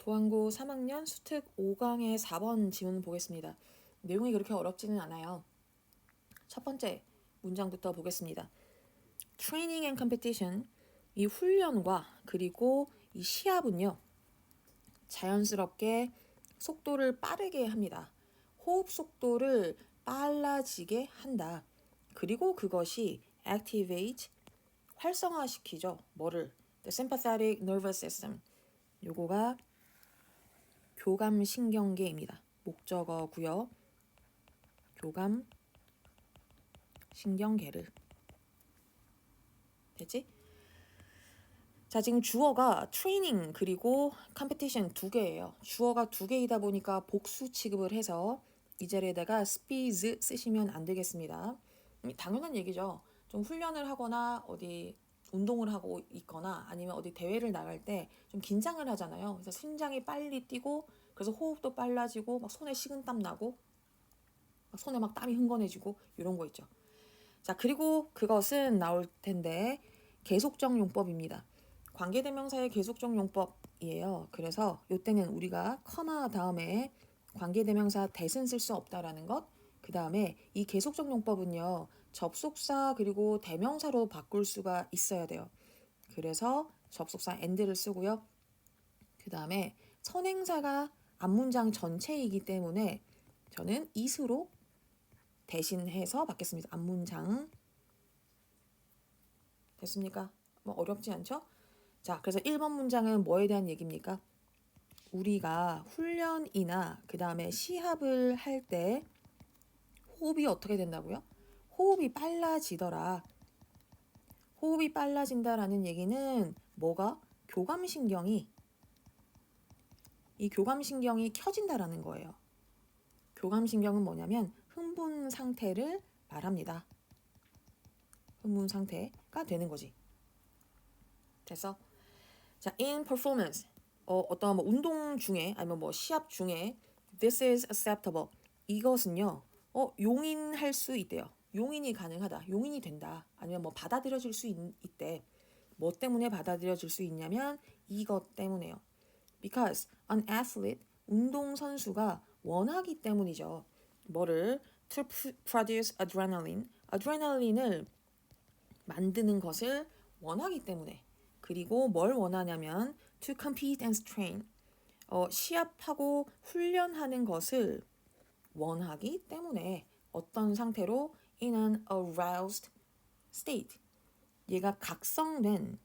보안고 3학년 수특 5강의 4번 지문 보겠습니다. 내용이 그렇게 어렵지는 않아요. 첫 번째 문장부터 보겠습니다. Training and competition, 이 훈련과 그리고 이 시합은요, 자연스럽게 속도를 빠르게 합니다. 호흡 속도를 빨라지게 한다. 그리고 그것이 activate, 활성화시키죠. 뭐를? The sympathetic nervous system. 요거가 교감신경계입니다. 목적어고요. 교감신경계를. 됐지? 자, 지금 주어가 트레이닝 그리고 컴피티션 두 개예요. 주어가 두 개이다 보니까 복수 취급을 해서 이 자리에다가 speeds 쓰시면 안 되겠습니다. 당연한 얘기죠. 좀 훈련을 하거나 어디 운동을 하고 있거나 아니면 어디 대회를 나갈 때 좀 긴장을 하잖아요. 그래서 심장이 빨리 뛰고 그래서 호흡도 빨라지고 막 손에 식은땀 나고 막 손에 막 땀이 흥건해지고 이런 거 있죠. 자, 그리고 그것은 나올 텐데 계속적 용법입니다. 관계대명사의 계속적 용법이에요. 그래서 이때는 우리가 커마 다음에 관계대명사 that은 쓸 수 없다라는 것. 그 다음에 이 계속적 용법은요. 접속사 그리고 대명사로 바꿀 수가 있어야 돼요. 그래서 접속사 and를 쓰고요. 그 다음에 선행사가 앞문장 전체이기 때문에 저는 is로 대신해서 받겠습니다. 앞문장. 됐습니까? 뭐 어렵지 않죠? 자, 그래서 1번 문장은 뭐에 대한 얘기입니까? 우리가 훈련이나 그 다음에 시합을 할 때 호흡이 어떻게 된다고요? 호흡이 빨라지더라. 호흡이 빨라진다라는 얘기는 뭐가? 교감신경이 이 교감신경이 켜진다라는 거예요. 교감신경은 뭐냐면 흥분 상태를 말합니다. 흥분 상태가 되는 거지. 됐어? 자, in performance, 어떤 뭐 운동 중에 아니면 뭐 시합 중에 this is acceptable. 이것은요, 용인할 수 있대요. 용인이 가능하다. 용인이 된다. 아니면 뭐 받아들여질 수 있대. 뭐 때문에 받아들여질 수 있냐면 이것 때문에요. Because an athlete, 운동선수가 원하기 때문이죠. 뭐를? To produce adrenaline. adrenaline을 만드는 것을 원하기 때문에. 그리고 뭘 원하냐면 to compete and train. 시합하고 훈련하는 것을 원하기 때문에 어떤 상태로 in an aroused state. 얘가 각성된,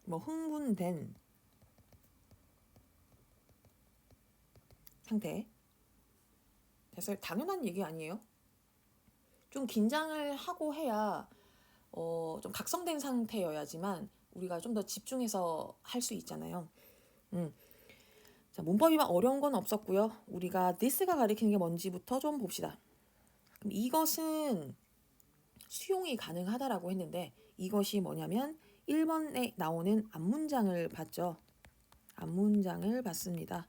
뭐 흥분된 상태. 됐어요? 당연한 얘기 아니에요? 좀 긴장을 하고 해야 좀 각성된 상태여야지만 우리가 좀 더 집중해서 할 수 있잖아요. 자, 문법이 막 어려운 건 없었고요. 우리가 this가 가리키는 게 뭔지부터 좀 봅시다. 그럼 이것은 수용이 가능하다라고 했는데 이것이 뭐냐면 1번에 나오는 앞문장을 봤죠. 앞문장을 봤습니다.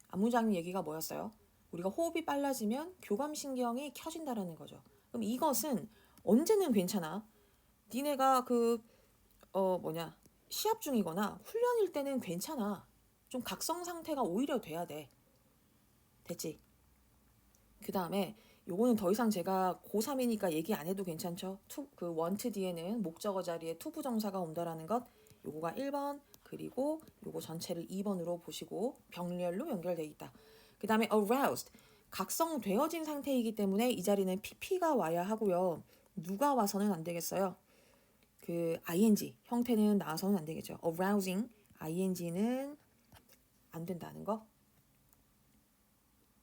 앞문장 얘기가 뭐였어요? 우리가 호흡이 빨라지면 교감신경이 켜진다라는 거죠. 그럼 이것은 언제는 괜찮아? 니네가 시합 중이거나 훈련일 때는 괜찮아. 좀 각성 상태가 오히려 돼야 돼. 됐지? 그 다음에 요거는 더 이상 제가 고3이니까 얘기 안 해도 괜찮죠? want 뒤에는 목적어 자리에 투부정사가 온다라는 것. 요거가 1번, 그리고 요거 전체를 2번으로 보시고 병렬로 연결돼 있다. 그 다음에 aroused, 각성되어진 상태이기 때문에 이 자리는 pp가 와야 하고요. 누가 와서는 안 되겠어요? ing 형태는 나와서는 안 되겠죠. arousing, ing는 안 된다는 거.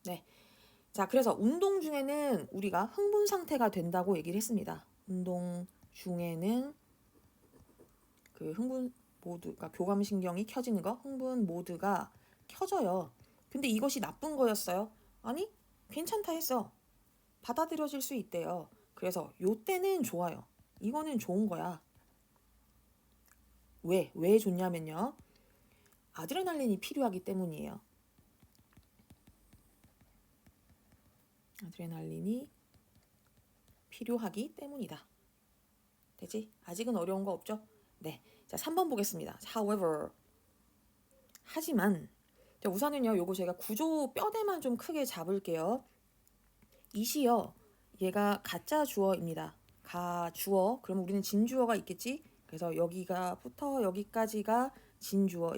네. 자, 그래서 운동 중에는 우리가 흥분 상태가 된다고 얘기를 했습니다. 운동 중에는 흥분 모드가 교감신경이 켜지는 거, 흥분 모드가 켜져요. 근데 이것이 나쁜 거였어요? 아니, 괜찮다 했어. 받아들여질 수 있대요. 그래서 요때는 좋아요. 이거는 좋은 거야. 왜 좋냐면요. 아드레날린이 필요하기 때문이에요. 아드레날린이 필요하기 때문이다. 되지? 아직은 어려운 거 없죠? 네. 자, 3번 보겠습니다. However, 하지만 자, 우선은요, 요거 제가 구조 뼈대만 좀 크게 잡을게요. 이시요, 얘가 가짜 주어입니다. 가주어, 그럼 우리는 진주어가 있겠지? 그래서 여기가부터 여기까지가 진주어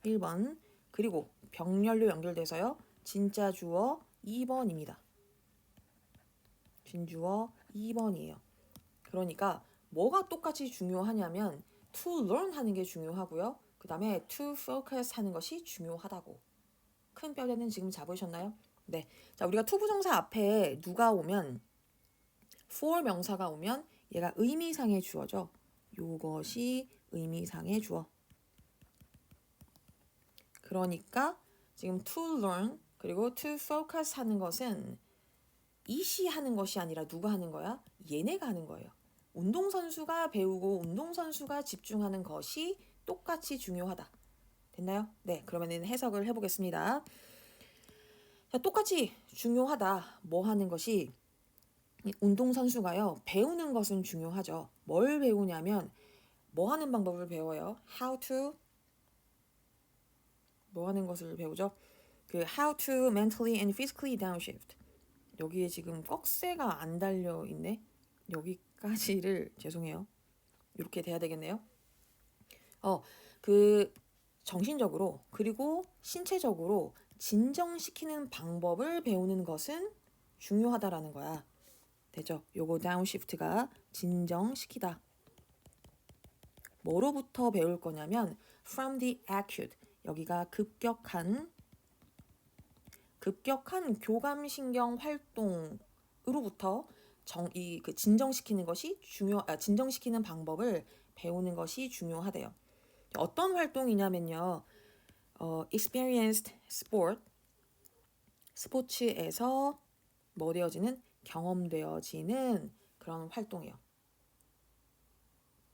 1번, 그리고 병렬로 연결돼서요, 진짜 주어 2번입니다. 진주어 2번이에요. 그러니까 뭐가 똑같이 중요하냐면 to learn 하는 게 중요하고요. 그 다음에 to focus 하는 것이 중요하다고. 큰 뼈대는 지금 잡으셨나요? 네. 자, 우리가 to 부정사 앞에 누가 오면, for 명사가 오면 얘가 의미상의 주어죠. 요것이 의미상의 주어. 그러니까 지금 to learn 그리고 to focus 하는 것은 이시 하는 것이 아니라 누가 하는 거야? 얘네가 하는 거예요. 운동선수가 배우고 운동선수가 집중하는 것이 똑같이 중요하다. 됐나요? 네, 그러면 해석을 해보겠습니다. 자, 똑같이 중요하다. 뭐 하는 것이, 운동선수가요, 배우는 것은 중요하죠. 뭘 배우냐면 뭐 하는 방법을 배워요. How to, 뭐 하는 것을 배우죠. 그 how to mentally and physically downshift. 여기에 지금 꺽쇠가 안 달려 있네. 여기까지를 죄송해요. 이렇게 돼야 되겠네요. 그 정신적으로 그리고 신체적으로 진정시키는 방법을 배우는 것은 중요하다라는 거야. 되죠? 요거 다운시프트가 진정시키다. 뭐로부터 배울 거냐면 from the acute, 여기가 급격한 교감신경 활동으로부터 그 진정시키는 것이 진정시키는 방법을 배우는 것이 중요하대요. 어떤 활동이냐면요, experienced sport, 스포츠에서 뭐 되어지는, 경험되어지는 그런 활동이에요.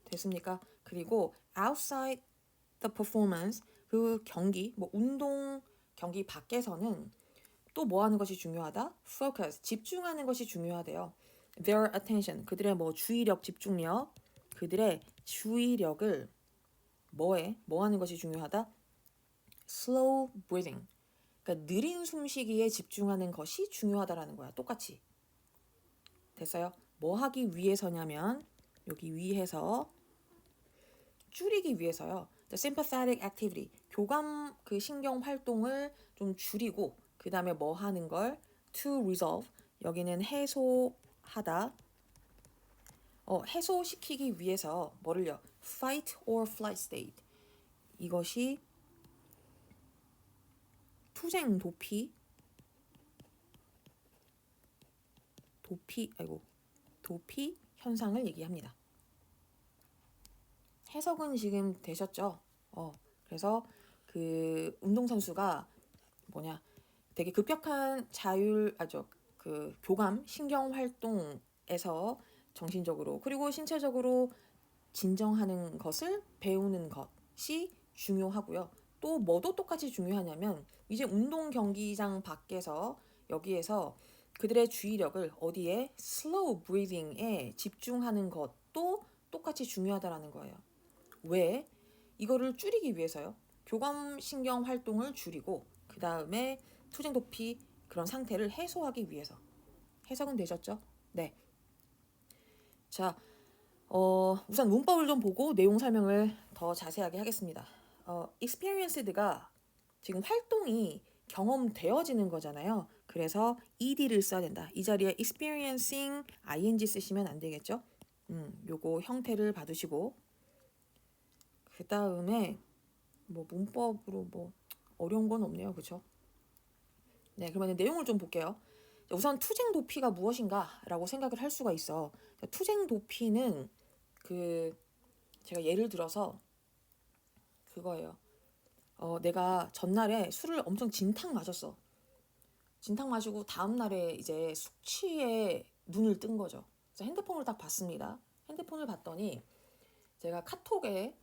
됐습니까? 그리고 outside the performance, 그 경기, 뭐 운동 경기 밖에서는 또 뭐 하는 것이 중요하다? focus, 집중하는 것이 중요하대요. their attention, 그들의 뭐 주의력, 집중력, 그들의 주의력을 뭐 하는 것이 중요하다? slow breathing, 그러니까 느린 숨쉬기에 집중하는 것이 중요하다라는 거야. 똑같이. 됐어요? 뭐 하기 위해서냐면 여기 위해서 줄이기 위해서요. The sympathetic activity, 교감 그 신경 활동을 좀 줄이고, 그 다음에 뭐 하는 걸, to resolve, 여기는 해소하다. 해소시키기 위해서 뭐를요? fight or flight state. 이것이 투쟁 도피 현상을 얘기합니다. 해석은 지금 되셨죠? 그래서 그 운동선수가 되게 급격한 그 교감 신경 활동에서 정신적으로 그리고 신체적으로 진정하는 것을 배우는 것이 중요하고요. 또 뭐도 똑같이 중요하냐면 이제 운동 경기장 밖에서 여기에서 그들의 주의력을 어디에, slow breathing에 집중하는 것도 똑같이 중요하다라는 거예요. 왜? 이거를 줄이기 위해서요. 교감신경 활동을 줄이고 그 다음에 투쟁 도피 그런 상태를 해소하기 위해서. 해석은 되셨죠? 네. 자, 우선 문법을 좀 보고 내용 설명을 더 자세하게 하겠습니다. experienced가 지금 활동이 경험되어지는 거잖아요. 그래서 ed를 써야 된다. 이 자리에 experiencing ing 쓰시면 안 되겠죠? 요거 형태를 받으시고, 그 다음에 뭐 문법으로 뭐 어려운 건 없네요. 그쵸? 네, 그러면 내용을 좀 볼게요. 우선 투쟁 도피가 무엇인가 라고 생각을 할 수가 있어. 투쟁 도피는 제가 예를 들어서 그거예요. 내가 전날에 술을 엄청 진탕 마셨어. 진탕 마시고 다음날에 이제 숙취에 눈을 뜬 거죠. 그래서 핸드폰을 딱 봤습니다. 핸드폰을 봤더니 제가 카톡에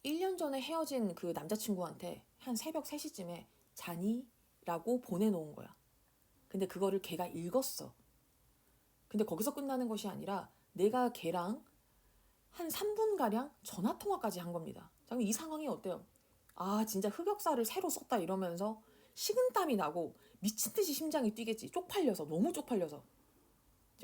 1년 전에 헤어진 그 남자친구한테 한 새벽 3시쯤에 자니? 라고 보내놓은 거야. 근데 그거를 걔가 읽었어. 근데 거기서 끝나는 것이 아니라 내가 걔랑 한 3분가량 전화 통화까지 한 겁니다. 자, 그럼 이 상황이 어때요? 아, 진짜 흑역사를 새로 썼다 이러면서 식은땀이 나고 미친 듯이 심장이 뛰겠지. 쪽팔려서, 너무 쪽팔려서.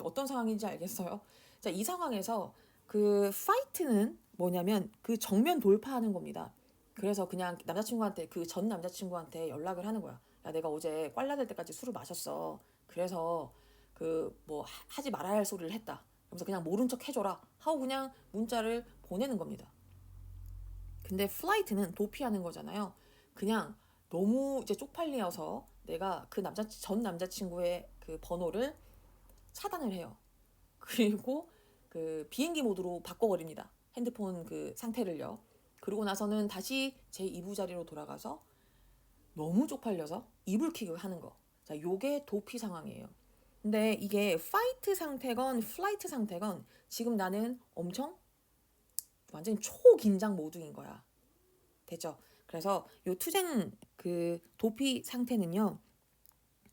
어떤 상황인지 알겠어요? 자, 이 상황에서 그 파이트는 뭐냐면 그 정면 돌파하는 겁니다. 그래서 그냥 남자친구한테, 그 전 남자친구한테 연락을 하는 거야. 야, 내가 어제 꽐라될 때까지 술을 마셨어. 그래서 그 뭐 하지 말아야 할 소리를 했다. 그래서 그냥 모른 척 해줘라 하고 그냥 문자를 보내는 겁니다. 근데 플라이트는 도피하는 거잖아요. 그냥 너무 이제 쪽팔려서 내가 그 전 남자친구의 그 번호를 차단을 해요. 그리고 그 비행기 모드로 바꿔버립니다. 핸드폰 그 상태를요. 그러고 나서는 다시 제 이부자리로 돌아가서 너무 쪽팔려서 이불킥을 하는 거. 자, 요게 도피 상황이에요. 근데 이게 파이트 상태건 플라이트 상태건 지금 나는 엄청 완전 초긴장 모드인 거야. 됐죠? 그래서 요 투쟁 그 도피 상태는요.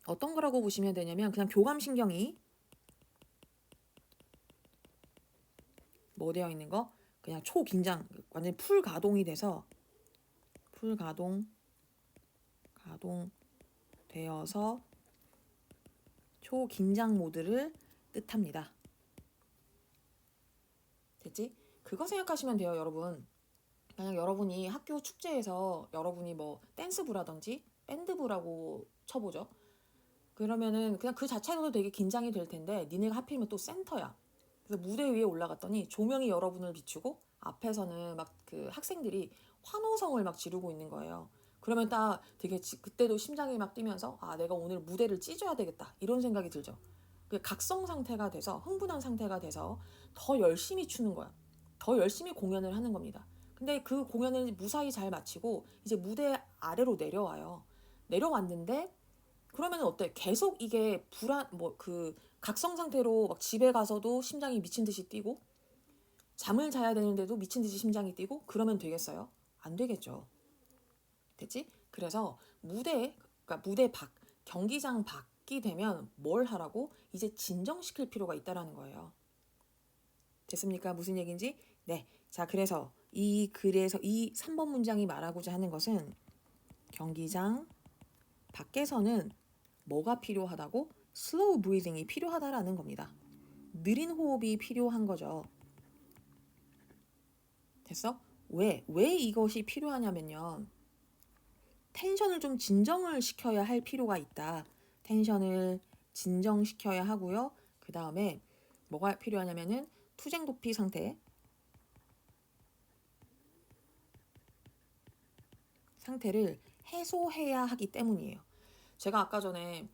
어떤 거라고 보시면 되냐면 그냥 교감신경이 뭐 되어 있는 거? 그냥 초긴장, 완전 풀 가동이 돼서 가동되어서 초긴장 모드를 뜻합니다. 됐지? 그거 생각하시면 돼요, 여러분. 만약 여러분이 학교 축제에서 여러분이 뭐 댄스부라든지 밴드부라고 쳐보죠. 그러면은 그냥 그 자체로도 되게 긴장이 될 텐데 니네가 하필이면 또 센터야. 그래서 무대 위에 올라갔더니 조명이 여러분을 비추고 앞에서는 막 그 학생들이 환호성을 막 지르고 있는 거예요. 그러면 딱 되게 그때도 심장이 막 뛰면서 아, 내가 오늘 무대를 찢어야 되겠다 이런 생각이 들죠. 그 각성 상태가 돼서 흥분한 상태가 돼서 더 열심히 추는 거야. 더 열심히 공연을 하는 겁니다. 근데 그 공연을 무사히 잘 마치고 이제 무대 아래로 내려와요. 내려왔는데 그러면 어때? 계속 이게 뭐 그 각성 상태로 막 집에 가서도 심장이 미친 듯이 뛰고 잠을 자야 되는데도 미친 듯이 심장이 뛰고 그러면 되겠어요? 안 되겠죠. 됐지? 그래서 그러니까 무대 밖, 경기장 밖이 되면 뭘 하라고? 이제 진정시킬 필요가 있다라는 거예요. 됐습니까? 무슨 얘기인지? 네. 자, 그래서 그래서 이 3번 문장이 말하고자 하는 것은 경기장 밖에서는 뭐가 필요하다고? 슬로우 브리딩이 필요하다라는 겁니다. 느린 호흡이 필요한 거죠. 됐어? 왜 이것이 필요하냐면요. 텐션을 좀 진정을 시켜야 할 필요가 있다. 텐션을 진정시켜야 하고요. 그 다음에 뭐가 필요하냐면은 투쟁 도피 상태를 해소해야 하기 때문이에요. 제가 아까 전에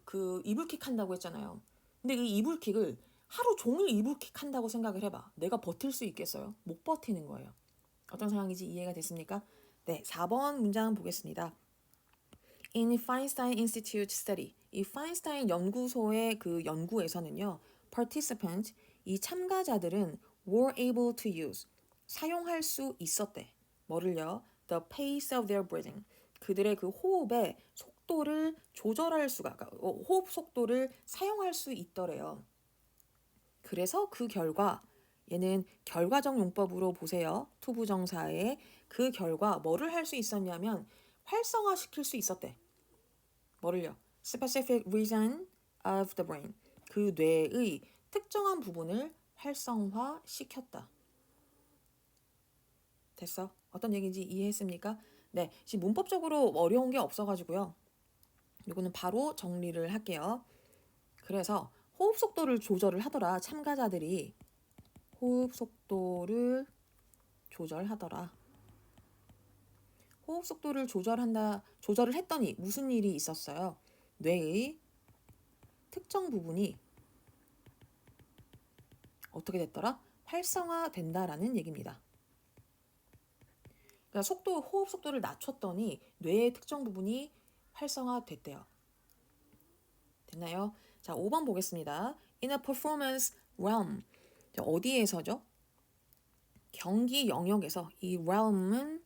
그 이불킥 한다고 했잖아요. 근데 이 이불킥을 하루 종일 이불킥 한다고 생각을 해봐. 내가 버틸 수 있겠어요? 못 버티는 거예요. 어떤 상황인지 이해가 됐습니까? 네, 4번 문장 보겠습니다. In Feinstein Institute study, 이 파인스타인 연구소의 그 연구에서는요, participants, 이 참가자들은 were able to use, 사용할 수 있었대. 뭐를요? The pace of their breathing. 그들의 그 호흡의 속도를 조절할 수가, 그러니까 호흡 속도를 사용할 수 있더래요. 그래서 그 결과, 얘는 결과적 용법으로 보세요. 투부정사의 그 결과 뭐를 할 수 있었냐면 활성화시킬 수 있었대. 뭐를요? Specific region of the brain. 그 뇌의 특정한 부분을 활성화시켰다. 됐어? 어떤 얘기인지 이해했습니까? 네, 지금 문법적으로 어려운 게 없어가지고요. 이거는 바로 정리를 할게요. 그래서 호흡 속도를 조절을 하더라. 참가자들이 호흡 속도를 조절하더라. 호흡 속도를 조절을 했더니 무슨 일이 있었어요? 뇌의 특정 부분이 어떻게 됐더라? 활성화된다라는 얘기입니다. 그러니까 호흡 속도를 낮췄더니 뇌의 특정 부분이 활성화됐대요. 됐나요? 자, 5번 보겠습니다. In a performance realm. 어디에서죠? 경기 영역에서. 이 realm은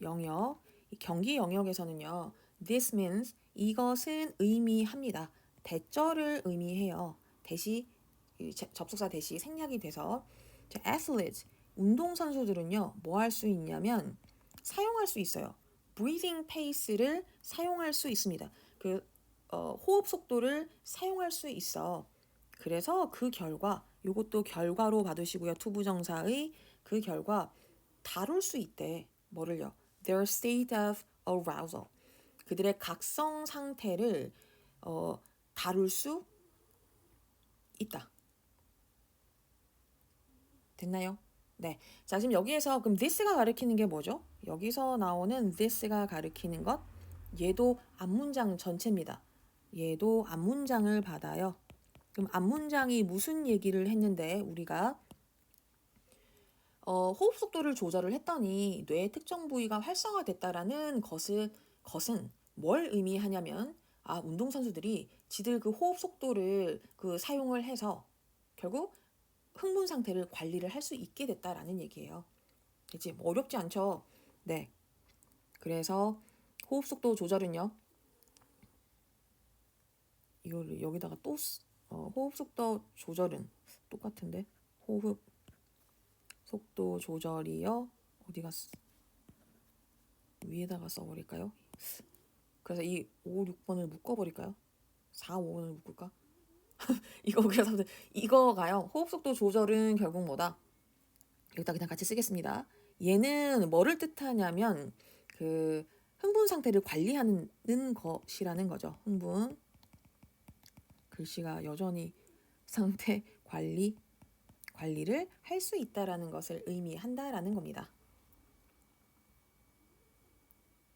영역. 이 경기 영역에서는요. This means 이것은 의미합니다. 대절을 의미해요. 접속사 대시 생략이 돼서 자, athletes, 운동선수들은요, 뭐 할 수 있냐면 사용할 수 있어요. breathing pace를 사용할 수 있습니다. 호흡 속도를 사용할 수 있어. 그래서 그 결과, 이것도 결과로 받으시고요. 투부정사의 그 결과 다룰 수 있대. 뭐를요? Their state of arousal. 그들의 각성 상태를 다룰 수 있다. 됐나요? 네. 자, 지금 여기에서 그럼 this가 가리키는 게 뭐죠? 여기서 나오는 this가 가리키는 것, 얘도 앞문장 전체입니다. 얘도 앞문장을 받아요. 그럼 앞문장이 무슨 얘기를 했는데 우리가 호흡 속도를 조절을 했더니 뇌의 특정 부위가 활성화됐다라는 것은 뭘 의미하냐면 운동선수들이 지들 그 호흡 속도를 사용을 해서 결국 흥분 상태를 관리를 할 수 있게 됐다라는 얘기예요. 그치? 뭐 어렵지 않죠? 네. 그래서 호흡 속도 조절은요. 이걸 여기다가 또 호흡 속도 조절은 똑같은데 호흡 속도 조절이요. 어디 갔어? 위에다가 써버릴까요? 그래서 이 5, 6번을 묶어버릴까요? 4, 5번을 묶을까? 이거가요. 호흡 속도 조절은 결국 뭐다? 여기다 그냥 같이 쓰겠습니다. 얘는 뭐를 뜻하냐면 그 흥분 상태를 관리하는 것이라는 거죠. 흥분 글씨가 여전히 상태 관리를 할 수 있다라는 것을 의미한다라는 겁니다.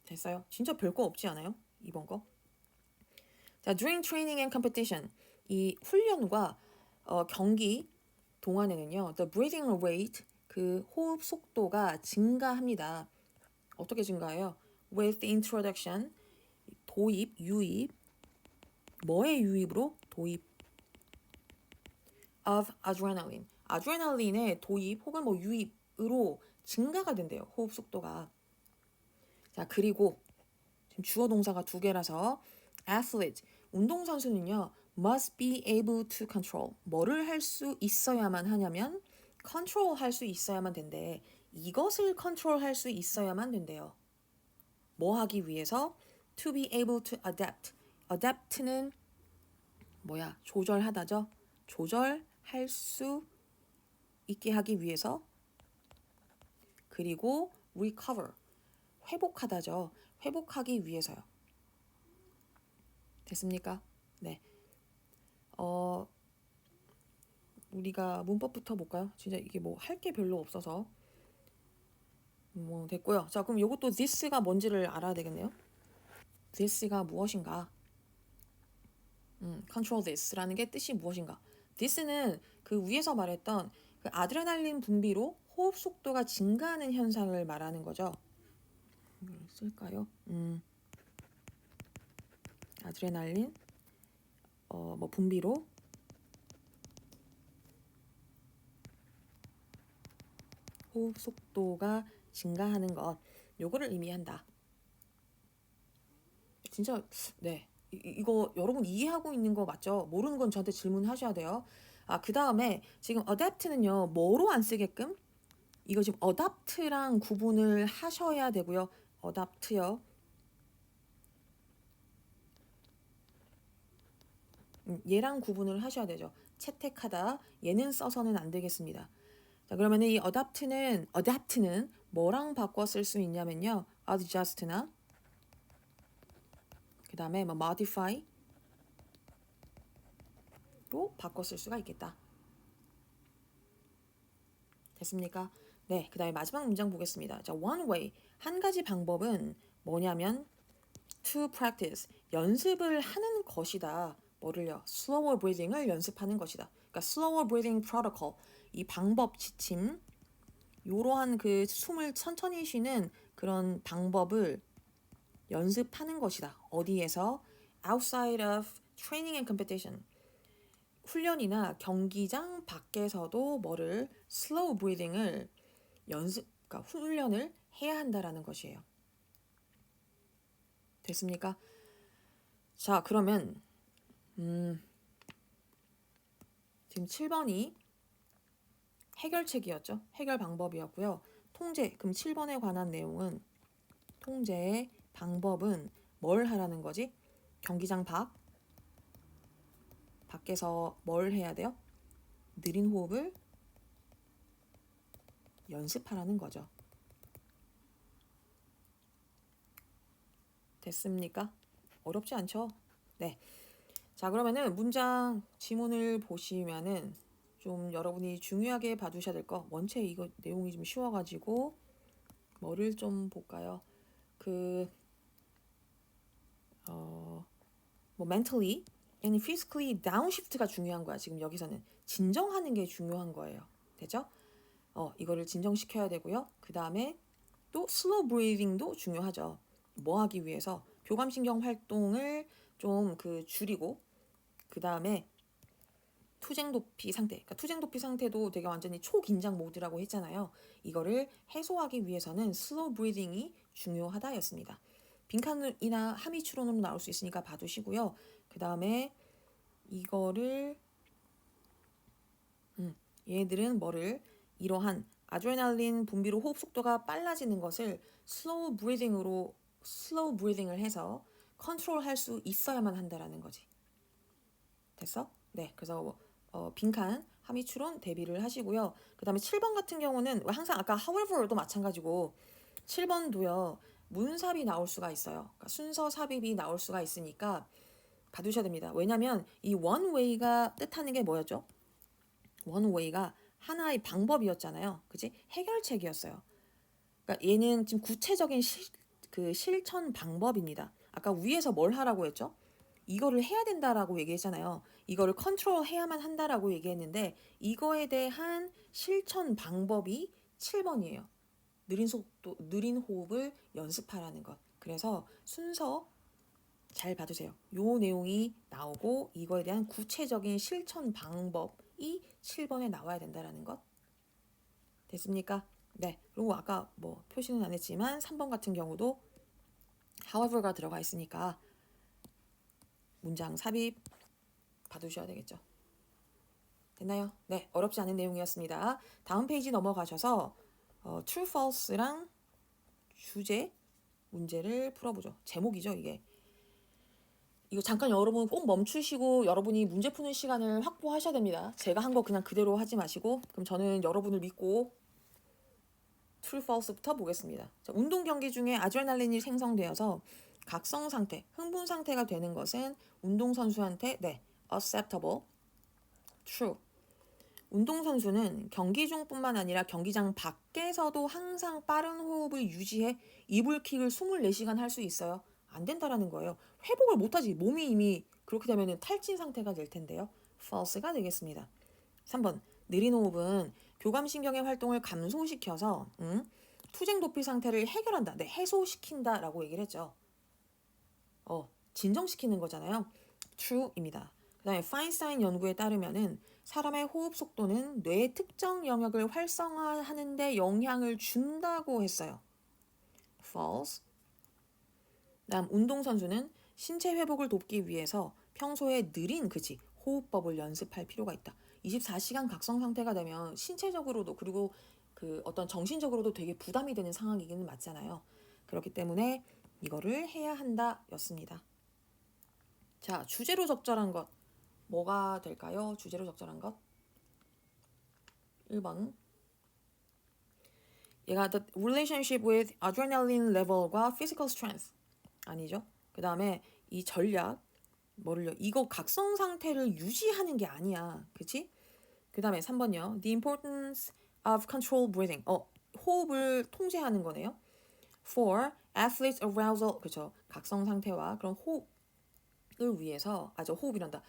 됐어요? 진짜 별거 없지 않아요? 이번 거. 자, during training and competition 이 훈련과 경기 동안에는요, the breathing rate 그 호흡 속도가 증가합니다. 어떻게 증가해요? With the introduction 도입, 유입 뭐의 유입으로? 도입 of adrenaline 아드레날린의 도입 혹은 뭐 유입으로 증가가 된대요. 호흡 속도가. 자, 그리고 지금 주어 동사가 두 개라서 athlete 운동선수는요 must be able to control 뭐를 할 수 있어야만 하냐면 control 할 수 있어야만 된대. 이것을 control 할 수 있어야만 된대요. 뭐 하기 위해서? to be able to adapt adapt는 뭐야? 조절하다죠. 조절할 수 있게 하기 위해서. 그리고 recover 회복하다죠. 회복하기 위해서요. 됐습니까? 네. 우리가 문법부터 볼까요? 진짜 이게 뭐 할 게 별로 없어서 뭐 됐고요. 자, 그럼 이것도 this가 뭔지를 알아야 되겠네요. this가 무엇인가? control this라는 게 뜻이 무엇인가? this는 그 위에서 말했던 그 아드레날린 분비로 호흡 속도가 증가하는 현상을 말하는 거죠. 이걸 쓸까요? 아드레날린 뭐 분비로 호흡 속도가 증가하는 것 요거를 의미한다. 진짜 네. 이거 여러분 이해하고 있는 거 맞죠? 모르는 건 저한테 질문하셔야 돼요. 그 다음에 지금 adapt는요 뭐로 안 쓰게끔? 이거 지금 adapt랑 구분을 하셔야 되고요. adapt요. 얘랑 구분을 하셔야 되죠. 채택하다. 얘는 써서는 안 되겠습니다. 자, 그러면 이 adapt는 뭐랑 바꿔 쓸 수 있냐면요. adjust나 그 다음에 뭐 modify로 바꿔 쓸 수가 있겠다. 됐습니까? 네, 그 다음에 마지막 문장 보겠습니다. 자, one way 한 가지 방법은 뭐냐면 to practice 연습을 하는 것이다. 뭐를요? slower breathing을 연습하는 것이다. 그러니까 slower breathing protocol 이 방법 지침 이러한 그 숨을 천천히 쉬는 그런 방법을 연습하는 것이다. 어디에서? outside of training and competition 훈련이나 경기장 밖에서도 뭐를 slow breathing을 그러니까 훈련을 해야 한다라는 것이에요. 됐습니까? 자, 그러면 지금 7번이 해결책이었죠. 해결 방법이었고요. 통제, 그럼 7번에 관한 내용은 통제의 방법은 뭘 하라는 거지? 경기장 밖에서 뭘 해야 돼요? 느린 호흡을 연습하라는 거죠. 됐습니까? 어렵지 않죠? 네. 자, 그러면은 문장 지문을 보시면은 좀 여러분이 중요하게 봐두셔야 될 거. 원체 이거 내용이 좀 쉬워가지고 뭐를 좀 볼까요? 뭐 mentally and physically downshift가 중요한 거야. 지금 여기서는 진정하는 게 중요한 거예요. 되죠? 이거를 진정시켜야 되고요. 그 다음에 또 slow breathing도 중요하죠. 뭐 하기 위해서 교감신경 활동을 좀 줄이고 그 다음에 투쟁 도피 상태, 그러니까 투쟁 도피 상태도 되게 완전히 초긴장 모드라고 했잖아요. 이거를 해소하기 위해서는 슬로우 브리딩이 중요하다였습니다. 빈칸이나 함의 추론으로 나올 수 있으니까 봐두시고요. 그 다음에 이거를 얘들은 뭐를 이러한 아드레날린 분비로 호흡 속도가 빨라지는 것을 슬로우 브리딩을 해서 컨트롤할 수 있어야만 한다라는 거지. 됐어? 네, 그래서 빈칸 함의 추론 대비를 하시고요. 그 다음에 7번 같은 경우는 항상 아까 however도 마찬가지고 7번도요. 문삽이 나올 수가 있어요. 그러니까 순서 삽입이 나올 수가 있으니까 봐두셔야 됩니다. 왜냐면 이 one way가 뜻하는 게 뭐였죠? one way가 하나의 방법이었잖아요. 그치? 해결책이었어요. 그러니까 얘는 지금 구체적인 실천 방법입니다. 아까 위에서 뭘 하라고 했죠? 이거를 해야 된다라고 얘기했잖아요. 이거를 컨트롤 해야만 한다라고 얘기했는데 이거에 대한 실천 방법이 7번이에요. 느린 호흡을 연습하라는 것. 그래서 순서 잘 봐주세요. 요 내용이 나오고 이거에 대한 구체적인 실천 방법이 7번에 나와야 된다라는 것. 됐습니까? 네. 그리고 아까 뭐 표시는 안 했지만 3번 같은 경우도 however가 들어가 있으니까 문장 삽입 봐두셔야 되겠죠. 됐나요? 네, 어렵지 않은 내용이었습니다. 다음 페이지 넘어가셔서 true, false랑 주제 문제를 풀어보죠. 제목이죠, 이게. 이거 잠깐 여러분 꼭 멈추시고 여러분이 문제 푸는 시간을 확보하셔야 됩니다. 제가 한 거 그냥 그대로 하지 마시고 그럼 저는 여러분을 믿고 true, false부터 보겠습니다. 자, 운동 경기 중에 아드레날린이 생성되어서 각성 상태, 흥분 상태가 되는 것은 운동선수한테 acceptable, true. 운동선수는 경기 중뿐만 아니라 경기장 밖에서도 항상 빠른 호흡을 유지해 이불킥을 24시간 할 수 있어요. 안 된다라는 거예요. 회복을 못하지. 몸이 이미 그렇게 되면 탈진 상태가 될 텐데요. false가 되겠습니다. 3번 느린 호흡은 교감신경의 활동을 감소시켜서 투쟁 도피 상태를 해결한다. 네, 해소시킨다 라고 얘기를 했죠. 진정시키는 거잖아요. true입니다. 그 다음에 파인스타인 연구에 따르면은 사람의 호흡 속도는 뇌의 특정 영역을 활성화하는 데 영향을 준다고 했어요. false. 다음 운동선수는 신체 회복을 돕기 위해서 평소에 느린 호흡법을 연습할 필요가 있다. 24시간 각성 상태가 되면 신체적으로도 그리고 어떤 정신적으로도 되게 부담이 되는 상황이기는 맞잖아요. 그렇기 때문에 이거를 해야 한다 였습니다. 자, 주제로 적절한 것 뭐가 될까요? 주제로 적절한 것 1번 얘가 the relationship with adrenaline level과 physical strength 아니죠? 그 다음에 이 전략 뭐를요? 이거 각성 상태를 유지하는 게 아니야. 그치? 그 다음에 3번이요. The importance of controlled breathing. 호흡을 통제하는 거네요. For athletes arousal. 그쵸. 각성 상태와 그런 호흡을 위해서, 호흡이란다.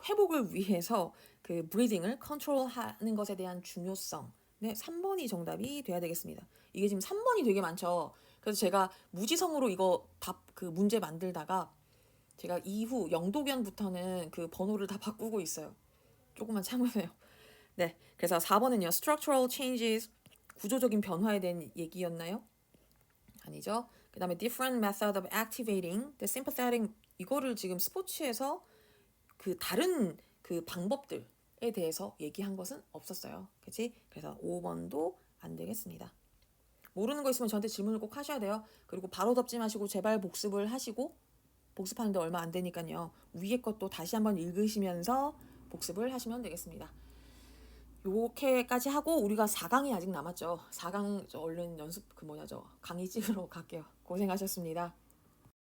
회복을 위해서 breathing을 컨트롤하는 것에 대한 중요성. 네, 3번이 정답이 돼야 되겠습니다. 이게 지금 3번이 되게 많죠. 그래서 제가 무지성으로 이거 문제 만들다가 제가 이후 영도견부터는 번호를 다 바꾸고 있어요. 조금만 참으세요. 네, 그래서 4번은요. Structural changes, 구조적인 변화에 대한 얘기였나요? 아니죠. 그 다음에 different method of activating the sympathetic, 이거를 지금 스포츠에서 다른 방법들, 대해서 얘기한 것은 없었어요. 그치? 그래서 5번도 안 되겠습니다. 모르는 거 있으면 저한테 질문을 꼭 하셔야 돼요. 그리고 바로 덮지 마시고 제발 복습을 하시고, 복습하는데 얼마 안 되니까요. 위에 것도 다시 한번 읽으시면서 복습을 하시면 되겠습니다. 요렇게까지 하고 우리가 4강이 아직 남았죠. 4강 얼른 연습 강의 찍으러 갈게요. 고생하셨습니다.